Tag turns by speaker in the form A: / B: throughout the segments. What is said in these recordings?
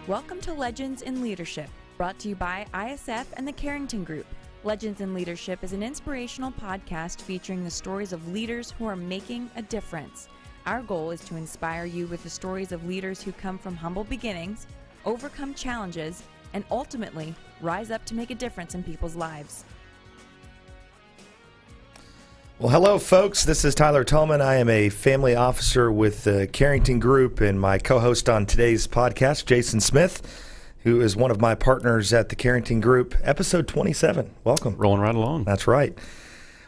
A: Welcome to Legends in Leadership, brought to you by ISF and the Carrington Group. Legends in Leadership is an inspirational podcast featuring the stories of leaders who are making a difference. Our goal is to inspire you with the stories of leaders who come from humble beginnings, overcome challenges, and ultimately rise up to make a difference in people's lives.
B: Well, hello, folks. This is Tyler Tallman. I am a family officer with the Carrington Group, and my co-host on today's podcast, Jason Smith, who is one of my partners at the Carrington Group. Episode 27. Welcome.
C: Rolling right along.
B: That's right.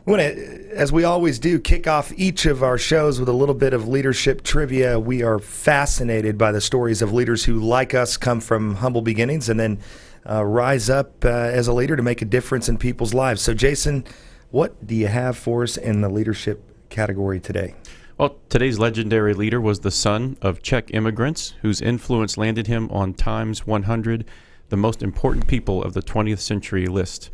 B: We want to, as we always do, kick off each of our shows with a little bit of leadership trivia. We are fascinated by the stories of leaders who, like us, come from humble beginnings and then rise up as a leader to make a difference in people's lives. So, Jason, what do you have for us in the leadership category today?
C: Well, today's legendary leader was the son of Czech immigrants whose influence landed him on Time's 100 the most important people of the 20th century list.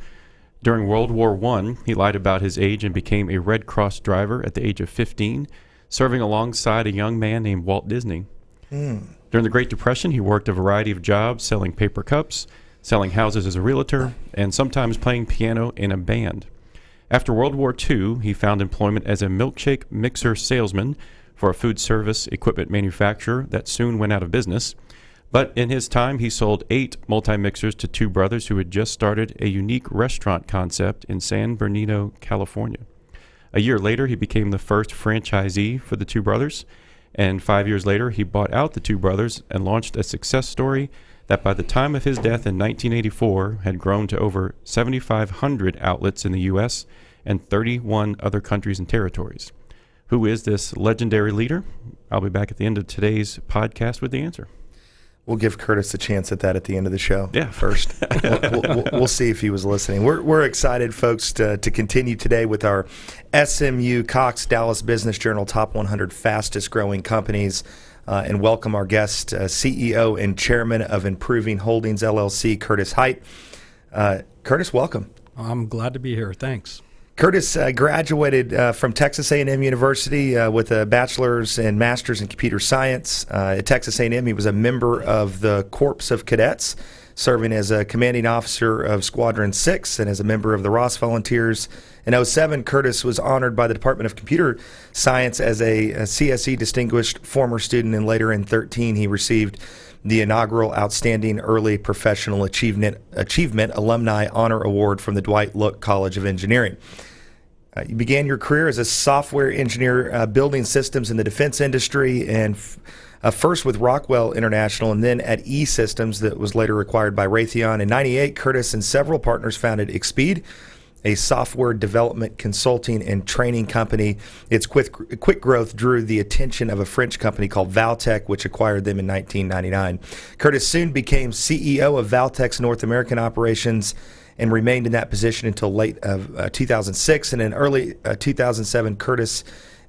C: During World War I, he lied about his age and became a Red Cross driver at the age of 15, serving alongside a young man named Walt Disney. During the Great Depression, he worked a variety of jobs, selling paper cups, selling houses as a realtor, and sometimes playing piano in a band. After World War II, he found employment as a milkshake mixer salesman for a food service equipment manufacturer that soon went out of business. But in his time, he sold 8 multi-mixers to 2 brothers who had just started a unique restaurant concept in San Bernardino, California. A year later, he became the first franchisee for the 2 brothers, and 5 years later, he bought out the 2 brothers and launched a success story that by the time of his death in 1984 had grown to over 7,500 outlets in the U.S. and 31 other countries and territories. Who is this legendary leader? I'll be back at the end of today's podcast with the answer.
B: We'll give Curtis a chance at that at the end of the show.
C: Yeah.
B: First. We'll see if he was listening. We're excited, folks, to continue today with our SMU Cox Dallas Business Journal Top 100 Fastest Growing Companies. And welcome our guest, CEO and Chairman of Improving Holdings, LLC, Curtis Hite. Curtis, welcome.
D: I'm glad to be here. Thanks.
B: Curtis graduated from Texas A&M University with a bachelor's and master's in computer science. At Texas A&M, he was a member of the Corps of Cadets, serving as a commanding officer of Squadron 6 and as a member of the Ross Volunteers. In 2007, Curtis was honored by the Department of Computer Science as a CSE Distinguished Former Student, and later in 2013, he received the inaugural Outstanding Early Professional Achievement Alumni Honor Award from the Dwight Look College of Engineering. You began your career as a software engineer building systems in the defense industry, and first with Rockwell International and then at E-Systems that was later acquired by Raytheon. In 1998, Curtis and several partners founded Expeed, a software development consulting and training company. Its quick growth drew the attention of a French company called Valtech, which acquired them in 1999. Curtis soon became CEO of Valtech's North American operations and remained in that position until late of 2006. And in early 2007, Curtis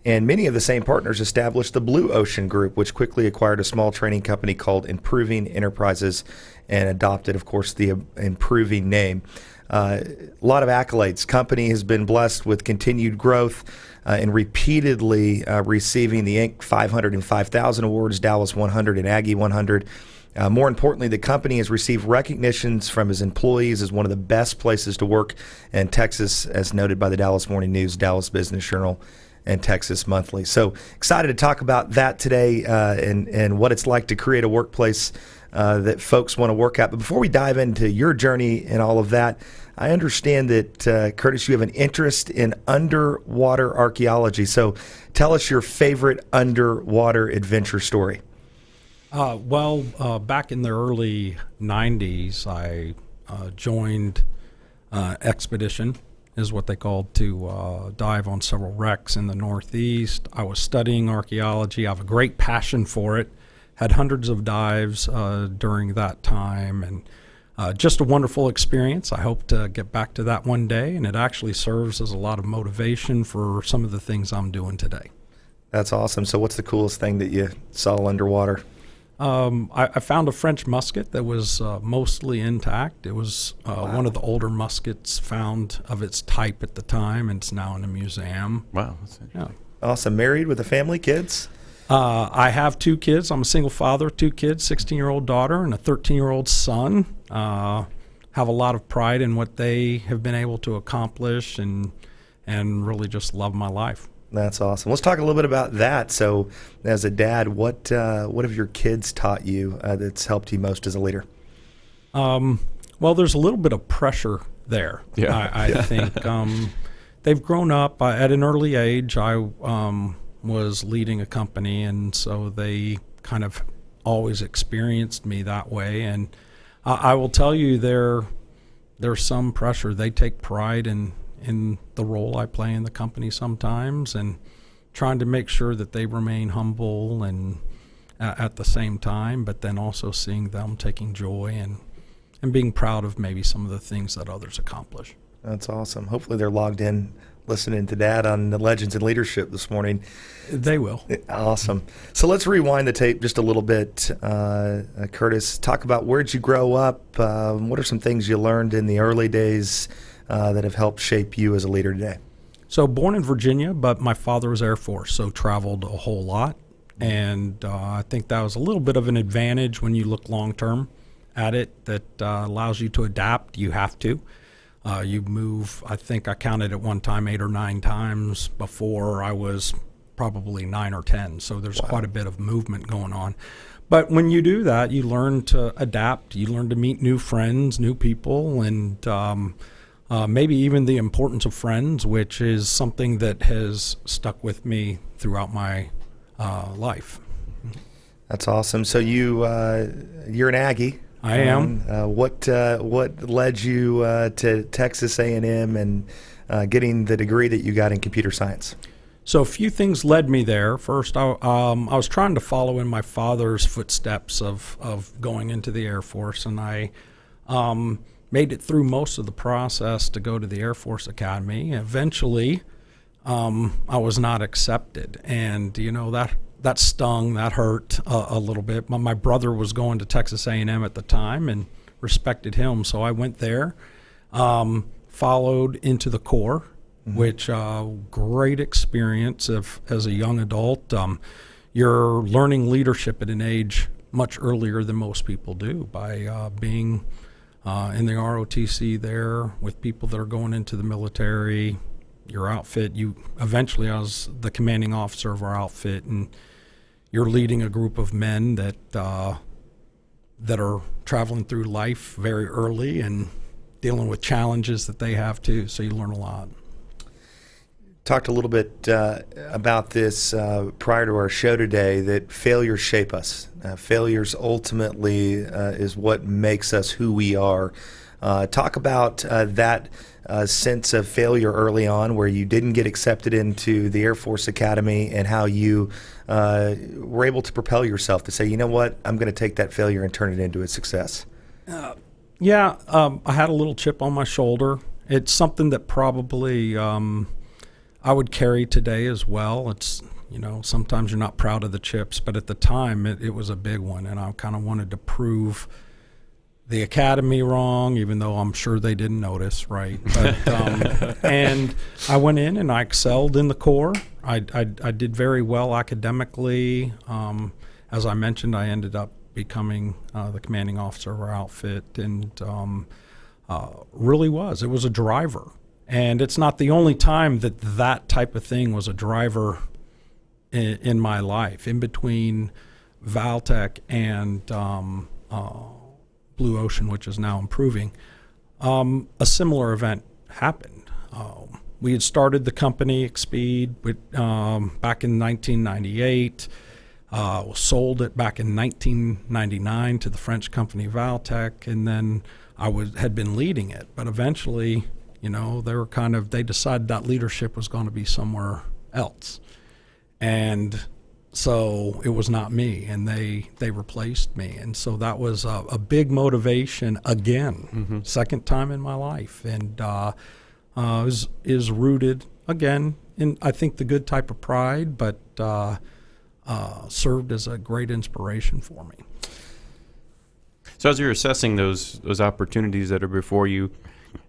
B: and many of the same partners established the Blue Ocean Group, which quickly acquired a small training company called Improving Enterprises and adopted, of course, the Improving name. A lot of accolades. Company has been blessed with continued growth and repeatedly receiving the Inc. 500 and 5,000 awards, Dallas 100 and Aggie 100. More importantly, the company has received recognitions from its employees as one of the best places to work in Texas, as noted by the Dallas Morning News, Dallas Business Journal, and Texas Monthly. So excited to talk about that today and what it's like to create a workplace that folks want to work at. But before we dive into your journey and all of that, I understand that, Curtis, you have an interest in underwater archaeology. So tell us your favorite underwater adventure story.
D: Back in the early 90s, I joined Expedition, is what they called, to dive on several wrecks in the Northeast. I was studying archaeology. I have a great passion for it. Had hundreds of dives during that time, and just a wonderful experience. I hope to get back to that one day, and it actually serves as a lot of motivation for some of the things I'm doing today.
B: That's awesome. So what's the coolest thing that you saw underwater?
D: I found a French musket that was mostly intact. It was one of the older muskets found of its type at the time, and it's now in a museum.
C: Wow. That's
D: Yeah.
B: Awesome. Married with a family, kids?
D: I have 2 kids. I'm a single father, 2 kids, 16-year-old daughter and a 13-year-old son. Have a lot of pride in what they have been able to accomplish and really just love my life.
B: That's awesome. Let's talk a little bit about that. So, as a dad, what have your kids taught you that's helped you most as a leader?
D: Well, there's a little bit of pressure there.
C: Yeah.
D: I think they've grown up. At an early age, I was leading a company, and so they kind of always experienced me that way. And I will tell you, there's some pressure. They take pride in the role I play in the company sometimes, and trying to make sure that they remain humble and at the same time, but then also seeing them taking joy and being proud of maybe some of the things that others accomplish.
B: That's awesome. Hopefully they're logged in listening to Dad on the Legends in Leadership this morning.
D: They will.
B: Awesome. So let's rewind the tape just a little bit. Curtis, talk about where'd you grow up? What are some things you learned in the early days that have helped shape you as a leader today?
D: So born in Virginia, but my father was Air Force, so traveled a whole lot. And I think that was a little bit of an advantage when you look long-term at it, that allows you to adapt. You have to. You move, I think I counted at one time 8 or 9 times before I was probably 9 or 10. So there's quite a bit of movement going on. But when you do that, you learn to adapt. You learn to meet new friends, new people, and maybe even the importance of friends, which is something that has stuck with me throughout my life.
B: That's awesome. So you're an Aggie.
D: I am.
B: What led you to Texas A&M and getting the degree that you got in computer science?
D: So a few things led me there. First, I was trying to follow in my father's footsteps of going into the Air Force, and I made it through most of the process to go to the Air Force Academy. Eventually, I was not accepted, and that stung, that hurt a little bit. My brother was going to Texas A&M at the time and respected him, so I went there, followed into the Corps, which great experience as a young adult. You're learning leadership at an age much earlier than most people do by being in the ROTC there with people that are going into the military. Your outfit, eventually I was the commanding officer of our outfit, and you're leading a group of men that are traveling through life very early and dealing with challenges that they have too, so you learn a lot.
B: Talked a little bit about this prior to our show today, that failures shape us. Failures ultimately is what makes us who we are. Talk about that sense of failure early on where you didn't get accepted into the Air Force Academy, and how you were able to propel yourself to say, you know what, I'm going to take that failure and turn it into a success.
D: I had a little chip on my shoulder. It's something that probably I would carry today as well. It's, sometimes you're not proud of the chips, but at the time it was a big one, and I kind of wanted to prove the academy wrong, even though I'm sure they didn't notice, right? But and I went in and I excelled in the Corps. I did very well academically. As I mentioned, I ended up becoming the commanding officer of our outfit, and it was a driver. And it's not the only time that type of thing was a driver in my life. In between Valtech and Blue Ocean, which is now improving, a similar event happened. We had started the company, Speed, back in 1998, sold it back in 1999 to the French company Valtech, and then had been leading it. But eventually, they decided that leadership was going to be somewhere else. And so it was not me, and they replaced me. And so that was a big motivation again, second time in my life. And is rooted, again, in I think the good type of pride, but served as a great inspiration for me.
C: So as you're assessing those opportunities that are before you,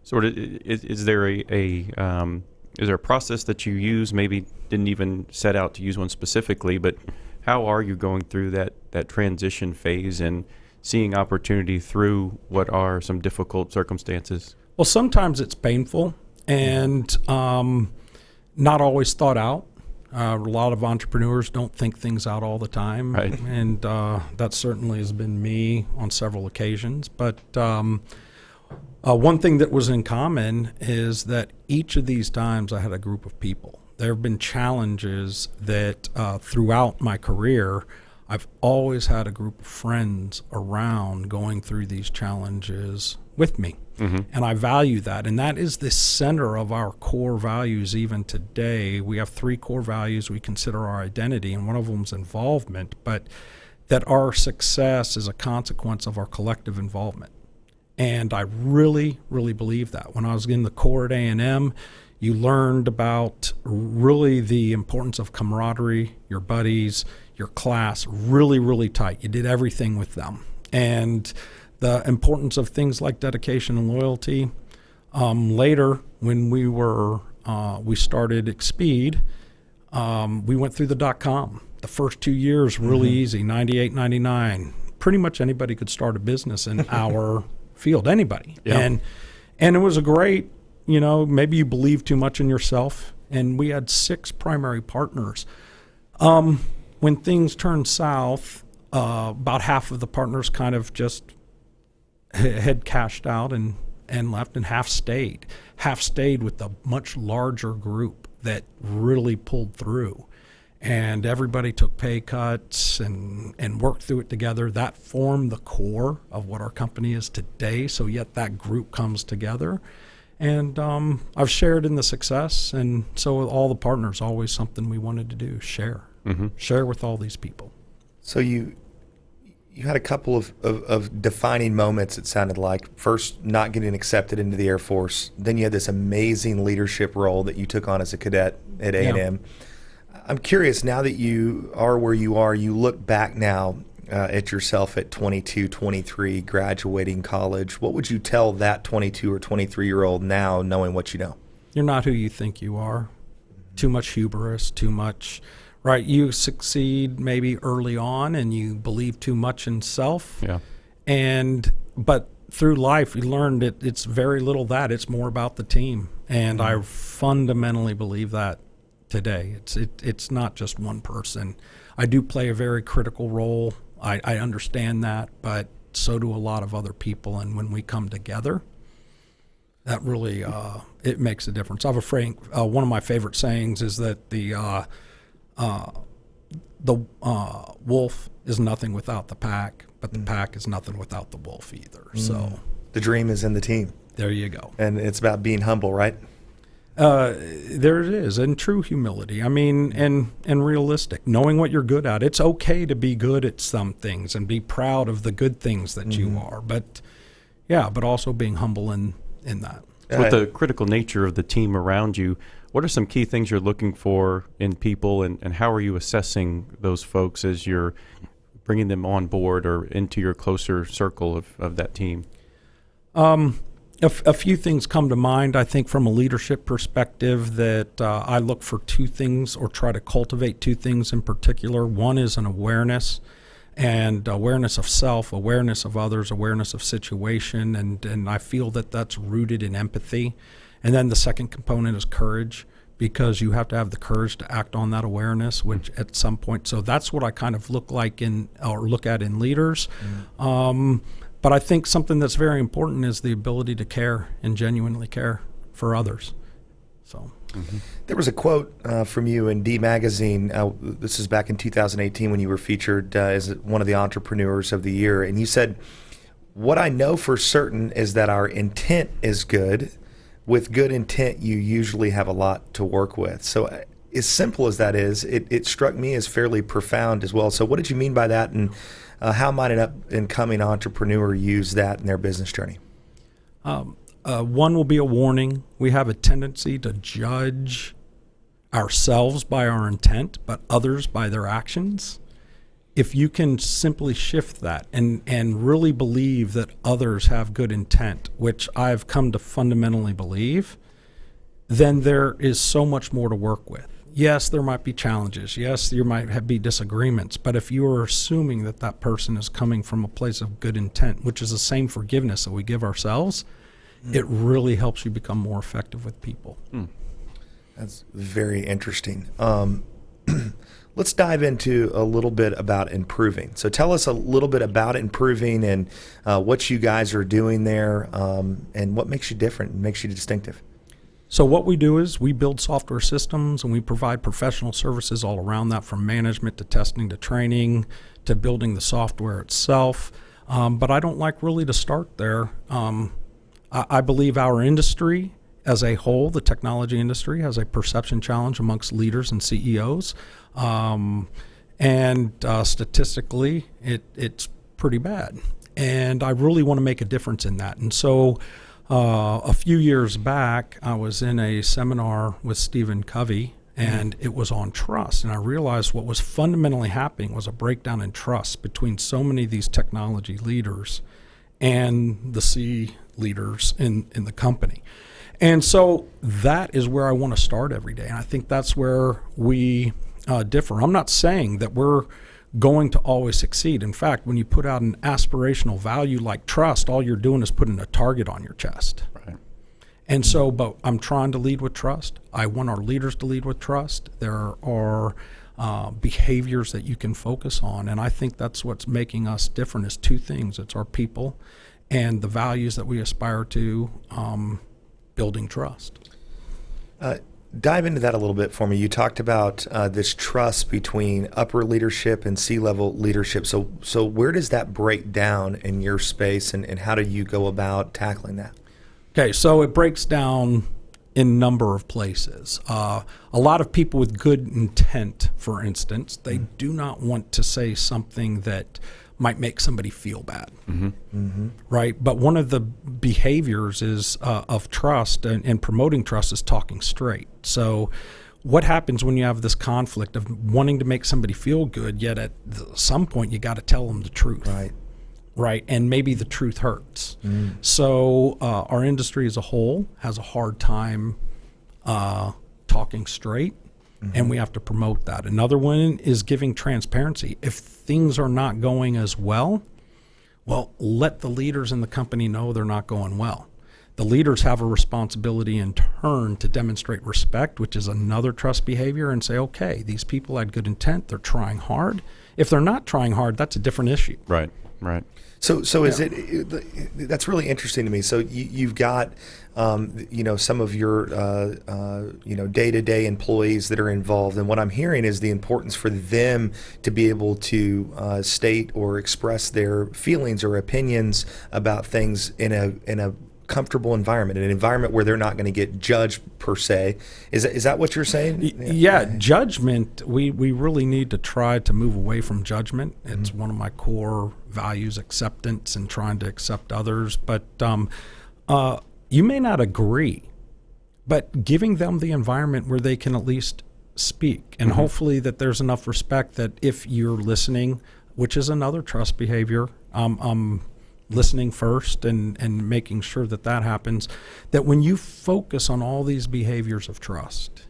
C: sort of, is there a process that you use? Maybe didn't even set out to use one specifically, but how are you going through that transition phase and seeing opportunity through what are some difficult circumstances?
D: Well, sometimes it's painful and not always thought out. A lot of entrepreneurs don't think things out all the time,
C: right.
D: And that certainly has been me on several occasions. But one thing that was in common is that each of these times I had a group of people. There have been challenges that throughout my career, I've always had a group of friends around going through these challenges with me. Mm-hmm. And I value that. And that is the center of our core values even today. We have 3 core values we consider our identity, and one of them is involvement, but that our success is a consequence of our collective involvement. And I really, really believe that. When I was in the Corps at A&M, you learned about really the importance of camaraderie, your buddies, your class, really, really tight. You did everything with them. And the importance of things like dedication and loyalty. Later, when we started Expeed, we went through the .com. The first 2 years, really easy, 98, 99. Pretty much anybody could start a business in our field, anybody. Yeah. And it was a great, maybe you believe too much in yourself. And we had 6 primary partners. When things turned south, about half of the partners kind of just had cashed out and left, and half stayed with a much larger group that really pulled through, and everybody took pay cuts and worked through it together. That formed the core of what our company is today. So yet that group comes together, and I've shared in the success, and so with all the partners, always something we wanted to do, share with all these people.
B: So you had a couple of defining moments, it sounded like. First, not getting accepted into the Air Force. Then you had this amazing leadership role that you took on as a cadet at A&M. Yeah. I'm curious, now that you are where you are, you look back now at yourself at 22, 23, graduating college. What would you tell that 22 or 23-year-old now, knowing what you know?
D: You're not who you think you are. Too much hubris, too much... Right, you succeed maybe early on, and you believe too much in self.
C: Yeah.
D: But through life, you learned it's very little that. It's more about the team, and I fundamentally believe that today. It's not just one person. I do play a very critical role. I understand that, but so do a lot of other people. And when we come together, that really it makes a difference. I have one of my favorite sayings is that the wolf is nothing without the pack, but the pack is nothing without the wolf either. So
B: the dream is in the team.
D: There you go.
B: And it's about being humble, right?
D: There it is, and true humility. I mean, and realistic, knowing what you're good at. It's okay to be good at some things and be proud of the good things that you are, but also being humble in that.
C: With the critical nature of the team around you, what are some key things you're looking for in people, and how are you assessing those folks as you're bringing them on board or into your closer circle of that team?
D: A few things come to mind, I think, from a leadership perspective that I look for 2 things, or try to cultivate 2 things in particular. One is an awareness, and awareness of self, awareness of others, awareness of situation, and I feel that that's rooted in empathy. And then the second component is courage, because you have to have the courage to act on that awareness, which at some point, so that's what I kind of look at in leaders. But I think something that's very important is the ability to care and genuinely care for others. So
B: there was a quote from you in D Magazine. This is back in 2018 when you were featured as one of the entrepreneurs of the year. And you said, "What I know for certain is that our intent is good. With good intent, you usually have a lot to work with." So as simple as that is, it struck me as fairly profound as well. So what did you mean by that, and how might an up-and-coming entrepreneur use that in their business journey?
D: One will be a warning. We have a tendency to judge ourselves by our intent, but others by their actions, if you can simply shift that and really believe that others have good intent, which I've come to fundamentally believe, then there is so much more to work with. Yes, there might be challenges. Yes, there might be disagreements. But if you are assuming that that person is coming from a place of good intent, which is the same forgiveness that we give ourselves, it really helps you become more effective with people.
B: That's very interesting. Let's dive into a little bit about improving. So tell us a little bit about improving and what you guys are doing there, and what makes you different and makes you distinctive.
D: So what we do is we build software systems, and we provide professional services all around that, from management to testing to training to building the software itself. But I don't like really to start there. I believe our industry as a whole, the technology industry, has a perception challenge amongst leaders and CEOs. Statistically, it's pretty bad. And I really want to make a difference in that. And so a few years back, I was in a seminar with Stephen Covey, and it was on trust. And I realized what was fundamentally happening was a breakdown in trust between so many of these technology leaders and the C leaders in the company. And so that is where I want to start every day. And I think that's where we differ. I'm not saying that we're going to always succeed. In fact, when you put out an aspirational value like trust, all you're doing is putting a target on your chest.
C: Right.
D: And so, but I'm trying to lead with trust. I want our leaders to lead with trust. There are behaviors that you can focus on. And I think that's what's making us different is two things. It's our people and the values that we aspire to, building trust.
B: Dive into that a little bit for me. You talked about this trust between upper leadership and C-level leadership. So where does that break down in your space, and how do you go about tackling that?
D: Okay, so it breaks down in a number of places. A lot of people with good intent, for instance, they do not want to say something that might make somebody feel bad, right? But one of the behaviors is of trust and promoting trust is talking straight. So what happens when you have this conflict of wanting to make somebody feel good, yet at some point you got to tell them the truth, right? And maybe the truth hurts. So our industry as a whole has a hard time talking straight. And we have to promote that. Another one is giving transparency. If things are not going as well, let the leaders in the company know they're not going well. The leaders have a responsibility in turn to demonstrate respect, which is another trust behavior, and say, okay, these people had good intent, they're trying hard. If they're not trying hard, that's a different issue.
C: Right.
B: So is it? That's really interesting to me. So you've got, some of your, day-to-day employees that are involved, and what I'm hearing is the importance for them to be able to state or express their feelings or opinions about things in a comfortable environment, an environment where they're not going to get judged per se. Is that what you're saying?
D: Yeah, judgment, we really need to try to move away from judgment. It's one of my core values, acceptance and trying to accept others. But you may not agree, but giving them the environment where they can at least speak, and hopefully that there's enough respect that if you're listening, which is another trust behavior, listening first and making sure that happens, that when you focus on all these behaviors of trust,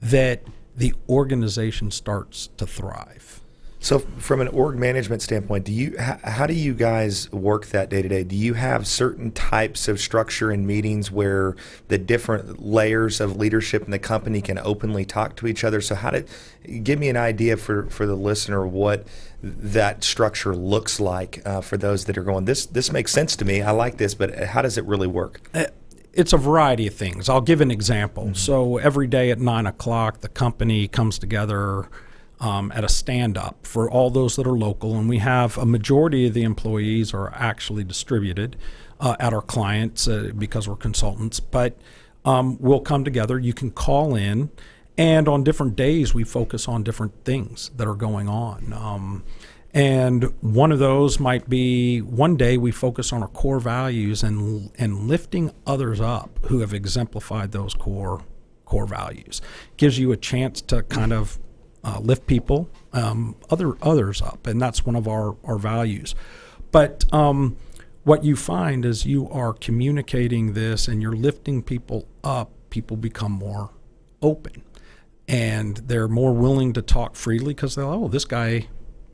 D: that the organization starts to thrive.
B: So from an org management standpoint, how do you guys work that day to day? Do you have certain types of structure in meetings where the different layers of leadership in the company can openly talk to each other? So give me an idea for the listener what that structure looks like for those that are going, this makes sense to me, I like this, but how does it really work?
D: It's a variety of things. I'll give an example. So every day at 9 o'clock, the company comes together at a stand-up for all those that are local, and we have a majority of the employees are actually distributed at our clients because we're consultants, but we'll come together. You can call in, and on different days we focus on different things that are going on. And one of those might be one day we focus on our core values and lifting others up who have exemplified those core core values. Gives you a chance to kind of lift people, others up, and that's one of our values. But what you find is you are communicating this and you're lifting people up, people become more open. And they're more willing to talk freely because they're, oh, this guy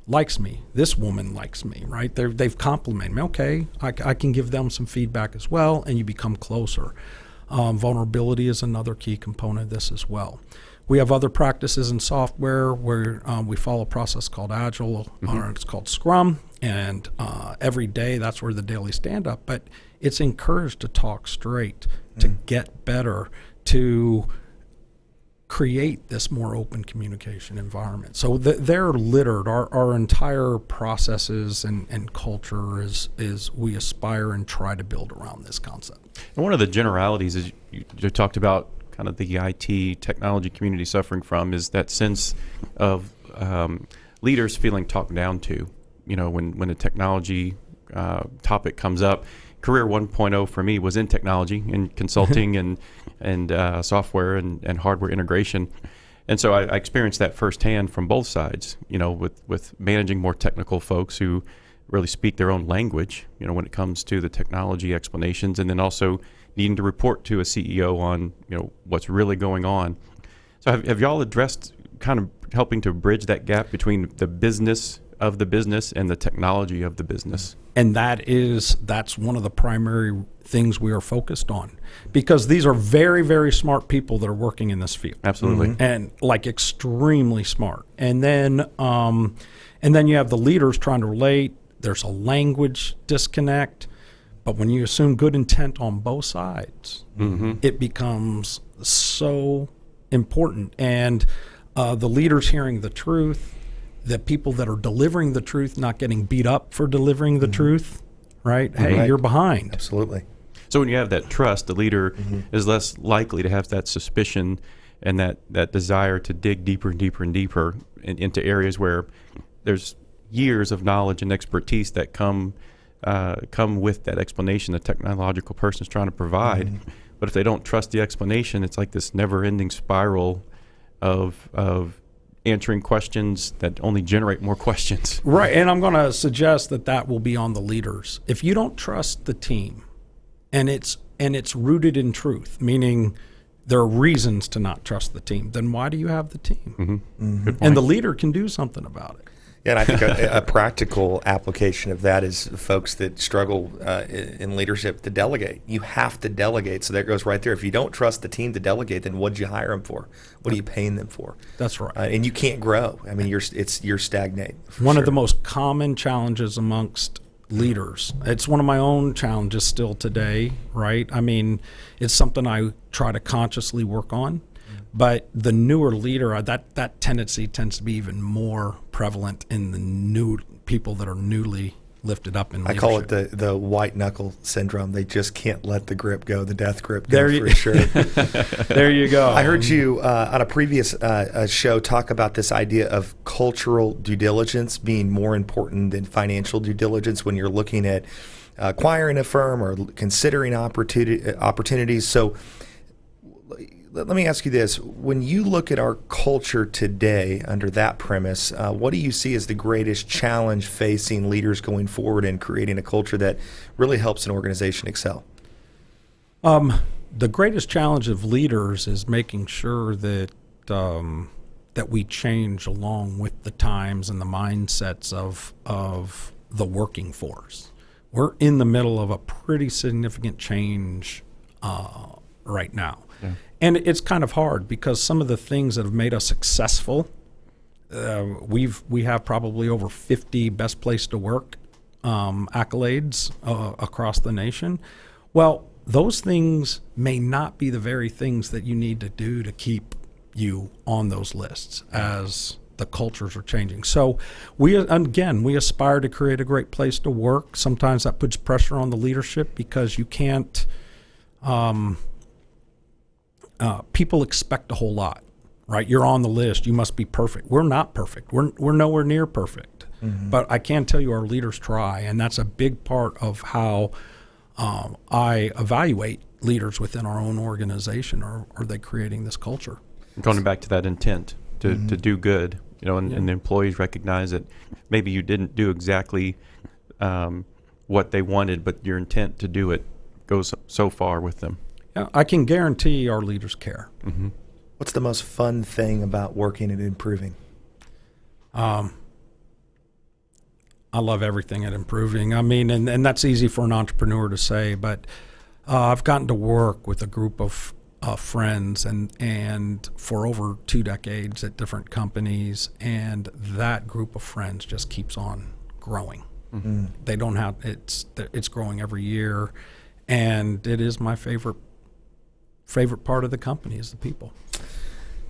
D: likes me. This woman likes me, right? They've complimented me. Okay, I can give them some feedback as well, and you become closer. Vulnerability is another key component of this as well. We have other practices in software where we follow a process called Agile, or it's called Scrum, and every day that's where the daily stand-up. But it's encouraged to talk straight, to get better, to create this more open communication environment. So they're littered. Our entire processes and culture is we aspire and try to build around this concept.
C: And one of the generalities is you talked about kind of the IT technology community suffering from is that sense of leaders feeling talked down to. You know, when a technology topic comes up, Career 1.0 for me was in technology and consulting and software and hardware integration. And so I experienced that firsthand from both sides, you know, with managing more technical folks who really speak their own language, you know, when it comes to the technology explanations, and then also needing to report to a CEO on, you know, what's really going on. So have y'all addressed kind of helping to bridge that gap between the business of the business and the technology of the business?
D: And that's one of the primary things we are focused on, because these are very, very smart people that are working in this field.
C: Absolutely.
D: And like extremely smart. And then you have the leaders trying to relate. There's a language disconnect. But when you assume good intent on both sides, it becomes so important. And the leaders hearing the truth, the people that are delivering the truth not getting beat up for delivering the truth, right? Hey, you're behind.
B: Absolutely.
C: So when you have that trust, the leader is less likely to have that suspicion and that desire to dig deeper and deeper and deeper into areas where there's years of knowledge and expertise that come with that explanation the technological person is trying to provide. But if they don't trust the explanation, it's like this never-ending spiral of answering questions that only generate more questions.
D: Right, and I'm going to suggest that will be on the leaders. If you don't trust the team, and it's rooted in truth, meaning there are reasons to not trust the team, then why do you have the team?
C: Good point.
D: And the leader can do something about it.
B: Yeah, and I think a practical application of that is folks that struggle in leadership to delegate. You have to delegate. So that goes right there. If you don't trust the team to delegate, then what'd you hire them for? What are you paying them for?
D: That's right.
B: And you can't grow. I mean, you're stagnate.
D: One of the most common challenges amongst leaders. It's one of my own challenges still today, right? I mean, it's something I try to consciously work on. But the newer leader, that tendency tends to be even more prevalent in the new people that are newly lifted up in leadership.
B: I call it the white knuckle syndrome. They just can't let the grip go, the death grip go for sure.
D: There you go.
B: I heard you on a previous show talk about this idea of cultural due diligence being more important than financial due diligence when you're looking at acquiring a firm or considering opportunities. So let me ask you this. When you look at our culture today under that premise, what do you see as the greatest challenge facing leaders going forward in creating a culture that really helps an organization excel?
D: The greatest challenge of leaders is making sure that we change along with the times and the mindsets of the working force. We're in the middle of a pretty significant change right now. Yeah. And it's kind of hard because some of the things that have made us successful, we have probably over 50 best place to work accolades across the nation. Well, those things may not be the very things that you need to do to keep you on those lists as the cultures are changing. So we aspire to create a great place to work. Sometimes that puts pressure on the leadership because you can't people expect a whole lot, right? You're on the list. You must be perfect. We're not perfect. We're nowhere near perfect. But I can tell you our leaders try, and that's a big part of how I evaluate leaders within our own organization are they creating this culture?
C: Going back to that intent to do good, and the employees recognize that maybe you didn't do exactly what they wanted, but your intent to do it goes so far with them.
D: Yeah, I can guarantee our leaders care.
C: Mm-hmm.
B: What's the most fun thing about working and improving?
D: I love everything at improving. I mean, and that's easy for an entrepreneur to say, but I've gotten to work with a group of friends and for over 2 decades at different companies, and that group of friends just keeps on growing.
B: Mm-hmm.
D: They don't have it's growing every year, and it is my favorite part of the company is the people.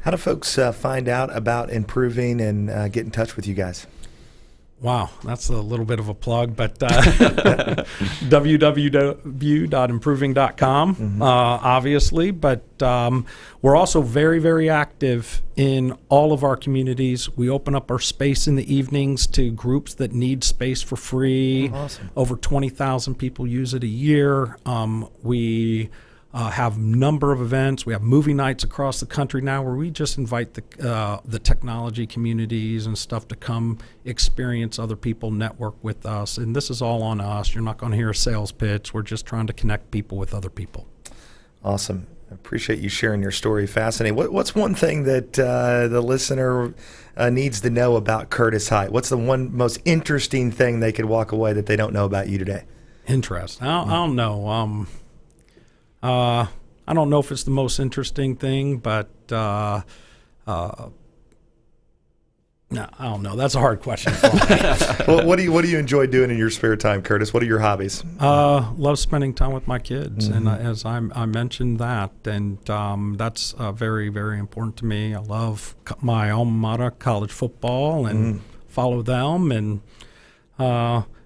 B: How do folks find out about improving and get in touch with you guys?
D: Wow, that's a little bit of a plug, but www.improving.com, obviously. But we're also very, very active in all of our communities. We open up our space in the evenings to groups that need space for free.
B: Awesome.
D: Over 20,000 people use it a year. We have a number of events. We have movie nights across the country now where we just invite the technology communities and stuff to come experience other people, network with us. And this is all on us. You're not going to hear a sales pitch. We're just trying to connect people with other people.
B: Awesome. I appreciate you sharing your story. Fascinating. What's one thing that the listener needs to know about Curtis Hite? What's the one most interesting thing they could walk away that they don't know about you today?
D: Interesting. I don't know. I don't know if it's the most interesting thing, but no, I don't know. That's a hard question for me.
B: Well, what do you enjoy doing in your spare time, Curtis? What are your hobbies?
D: Love spending time with my kids, and as I mentioned that, and that's very, very important to me. I love my alma mater, college football, and follow them, and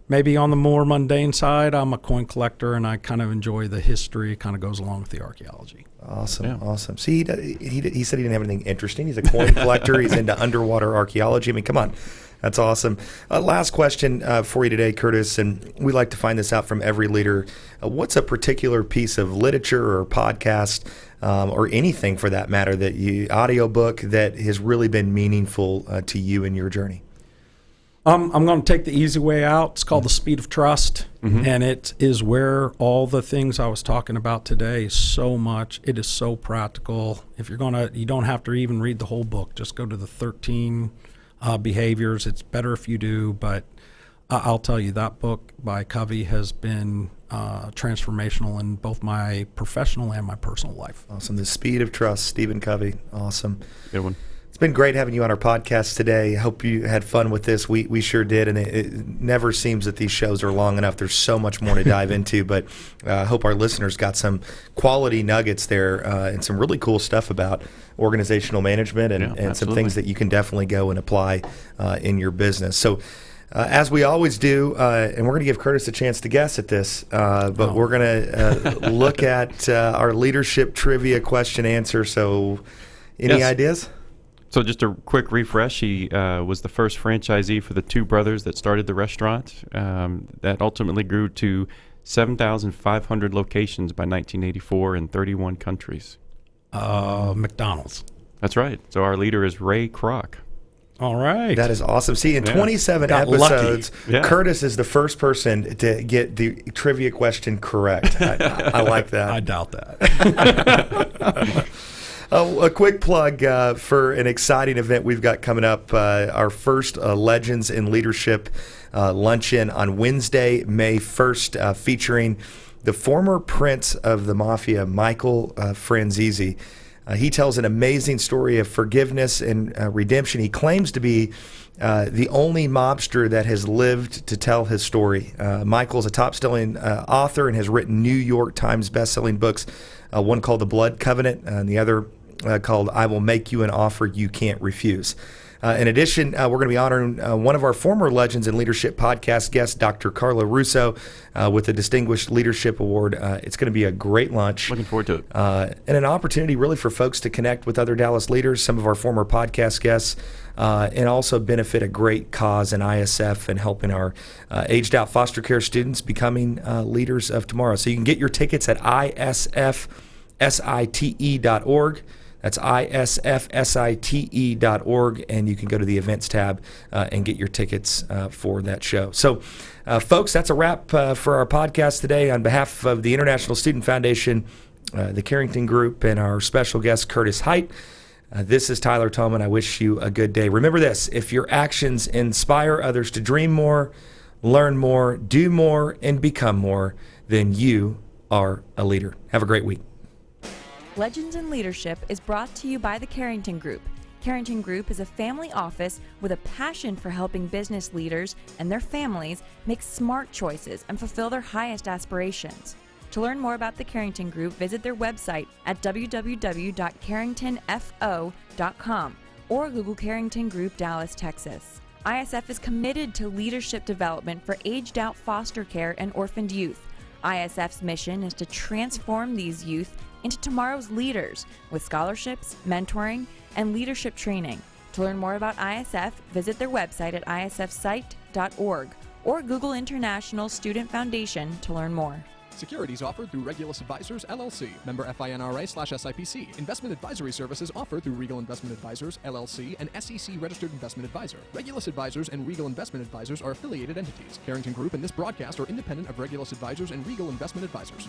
D: maybe on the more mundane side, I'm a coin collector, and I kind of enjoy the history. It kind of goes along with the archaeology.
B: Awesome,
C: Yeah.
B: awesome. See, he said he didn't have anything interesting. He's a coin collector. He's into underwater archaeology. I mean, come on. That's awesome. Last question for you today, Curtis, and we like to find this out from every leader. What's a particular piece of literature or podcast or anything for that matter, audiobook that has really been meaningful to you in your journey?
D: I'm going to take the easy way out. It's called The Speed of Trust, and it is where all the things I was talking about today, so much. It is so practical. If you're you don't have to even read the whole book. Just go to the 13 behaviors. It's better if you do, but I'll tell you, that book by Covey has been transformational in both my professional and my personal life.
B: Awesome. The Speed of Trust, Stephen Covey. Awesome.
C: Good one.
B: It's been great having you on our podcast today. I hope you had fun with this. We sure did, and it never seems that these shows are long enough. There's so much more to dive into, but I hope our listeners got some quality nuggets there and some really cool stuff about organizational management and some things that you can definitely go and apply in your business. So as we always do, and we're going to give Curtis a chance to guess at this, but we're going to look at our leadership trivia question answer. So any ideas?
C: So just a quick refresh, he was the first franchisee for the two brothers that started the restaurant. That ultimately grew to 7,500 locations by 1984 in 31 countries.
D: McDonald's.
C: That's right. So our leader is Ray Kroc.
D: All right.
B: That is awesome. See, in 27
D: Got
B: episodes,
C: lucky.
B: Curtis is the first person to get the trivia question correct. I like that.
D: I doubt that.
B: A quick plug for an exciting event we've got coming up, our first Legends in Leadership luncheon on Wednesday, May 1st, featuring the former prince of the mafia, Michael Franzese. He tells an amazing story of forgiveness and redemption. He claims to be the only mobster that has lived to tell his story. Michael's a top-selling author and has written New York Times best-selling books, one called The Blood Covenant and the other called I Will Make You an Offer You Can't Refuse. In addition, we're going to be honoring one of our former Legends in Leadership podcast guests, Dr. Carla Russo, with the Distinguished Leadership Award. It's going to be a great lunch.
C: Looking forward to it.
B: And an opportunity really for folks to connect with other Dallas leaders, some of our former podcast guests, and also benefit a great cause in ISF and helping our aged out foster care students becoming leaders of tomorrow. So you can get your tickets at isfsite.org. That's isfsite.org, and you can go to the events tab and get your tickets for that show. So, folks, that's a wrap for our podcast today. On behalf of the International Student Foundation, the Carrington Group, and our special guest, Curtis Hite, this is Tyler Tolman. I wish you a good day. Remember this: if your actions inspire others to dream more, learn more, do more, and become more, then you are a leader. Have a great week.
A: Legends in Leadership is brought to you by the Carrington Group. Carrington Group is a family office with a passion for helping business leaders and their families make smart choices and fulfill their highest aspirations. To learn more about the Carrington Group, visit their website at www.carringtonfo.com or Google Carrington Group Dallas, Texas. ISF is committed to leadership development for aged out foster care and orphaned youth. ISF's mission is to transform these youth into tomorrow's leaders with scholarships, mentoring, and leadership training. To learn more about ISF, visit their website at isfsite.org or Google International Student Foundation to learn more.
E: Securities offered through Regulus Advisors, LLC. Member FINRA/SIPC. Investment advisory services offered through Regal Investment Advisors, LLC, an SEC-registered investment advisor. Regulus Advisors and Regal Investment Advisors are affiliated entities. Carrington Group and this broadcast are independent of Regulus Advisors and Regal Investment Advisors.